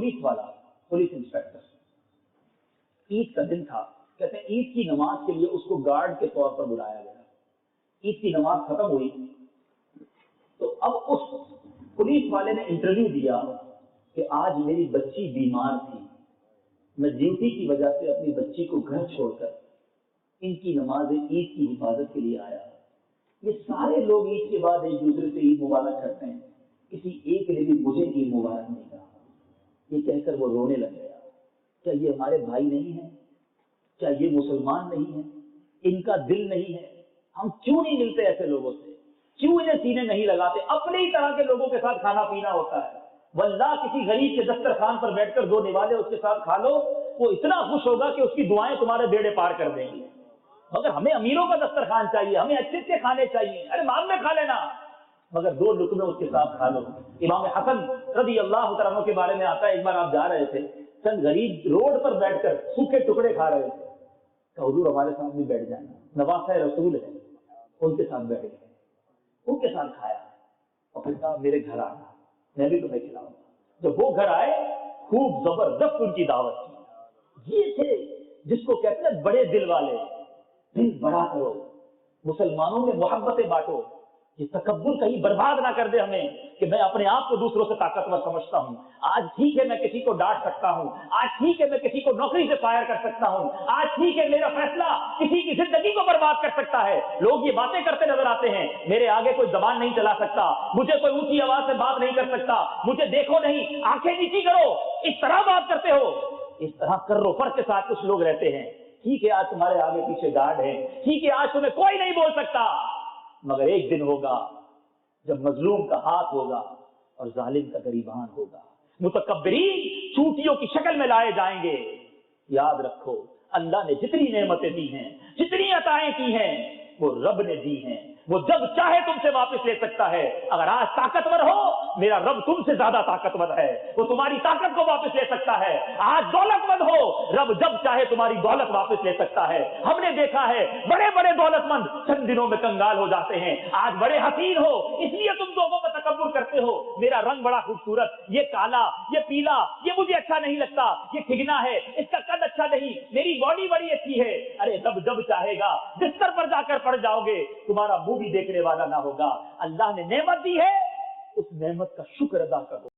Police वाला, police inspector, Eid का दिन था, कहते हैं ईद की नमाज के लिए उसको गार्ड के तौर पर बुलाया गया। ईद की नमाज खत्म हुई तो अब उस पुलिस वाले ने इंटरव्यू दिया कि आज मेरी बच्ची बीमार थी, मैं ड्यूटी की वजह से अपनी बच्ची को घर छोड़कर इनकी नमाज ईद की हिफाजत के लिए आया। ये सारे लोग ईद के बाद एक दूसरे से ईद मुबारक करते हैं, किसी एक ने भी मुझे ईद मुबारक नहीं कहा। ये कहकर वो रोने लग गया, क्या ये हमारे भाई नहीं है? क्या ये मुसलमान नहीं है? इनका दिल नहीं है? हम क्यों नहीं मिलते ऐसे लोगों से? क्यों इन्हें सीने नहीं लगाते? अपने ही तरह के लोगों के साथ खाना पीना होता है। वल्लाह किसी गरीब के दस्तरखान पर बैठकर दो निवाले उसके साथ खा लो, वो इतना खुश होगा कि उसकी दुआएं तुम्हारे बेड़े पार कर देंगी। मगर हमें अमीरों का दस्तरखान चाहिए, हमें अच्छे अच्छे खाने चाहिए। अरे मांग में खा लेना, मगर दो लुकमे उसके साथ खा लो। इमाम हसन रज़ी अल्लाह तआला अन्हु के बारे में आता है, एक बार आप जा रहे थे, चंद गरीब रोड पर बैठकर सूखे टुकड़े खा रहे थे, तो हुजूर हमारे साथ भी बैठ जाना, नवासा रसूल है। उनके साथ बैठ गए, उनके साथ खाया और फिर कहा मेरे घर आना, मैं भी तुम्हें खिलाऊंगा। जब वो घर आए, खूब जबरदस्त उनकी दावत की। ये थे जिसको कहते हैं बड़े दिल वाले। दिल बड़ा करो, मुसलमानों में मोहब्बतें बांटो, ये तकब्बुर कहीं बर्बाद ना कर दे हमें कि मैं अपने आप को दूसरों से ताकतवर समझता हूं। आज ठीक है मैं किसी को डांट सकता हूं, आज ठीक है मैं किसी को नौकरी से फायर कर सकता हूं, आज ठीक है मेरा फैसला किसी की जिंदगी को बर्बाद कर सकता है। लोग ये बातें करते नजर आते हैं, मेरे आगे कोई जबान नहीं चला सकता, मुझे कोई ऊंची आवाज से बात नहीं कर सकता, मुझे देखो नहीं, आंखें नीची करो, इस तरह बात करते हो। इस तरह कर्रो फर्क के साथ कुछ लोग रहते हैं। ठीक है आज तुम्हारे आगे पीछे गार्ड है, ठीक है आज तुम्हें कोई नहीं बोल सकता, मगर एक दिन होगा जब मजलूम का हाथ होगा और जालिम का गरीबान होगा। मुतकब्बिरीन चूंटियों की शक्ल में लाए जाएंगे। याद रखो, अल्लाह ने जितनी नेमतें दी हैं, जितनी अताएं की हैं, वो रब ने दी हैं। वो जब चाहे तुमसे वापस ले सकता है। अगर आज ताकतवर हो, मेरा रब तुमसे ज्यादा ताकतवर है, वो तुम्हारी ताकत को वापस ले सकता है। आज दौलतमंद हो, रब जब चाहे तुम्हारी दौलत वापस ले सकता है। हमने देखा है बड़े बड़े दौलतमंद चंद दिनों में कंगाल हो जाते हैं। आज बड़े हसीन हो, इसलिए तुम लोगों का तकब्बुर करते हो, मेरा रंग बड़ा खूबसूरत, ये काला, ये पीला, ये मुझे अच्छा नहीं लगता, ये ठिगना है, इसका कद अच्छा नहीं, मेरी बॉडी बड़ी अच्छी है। अरे रब जब चाहेगा बिस्तर पर जाकर पड़ जाओगे, तुम्हारा मुंह भी देखने वाला ना होगा। अल्लाह ने नेमत दी है, उस नेमत का शुक्र अदा करो।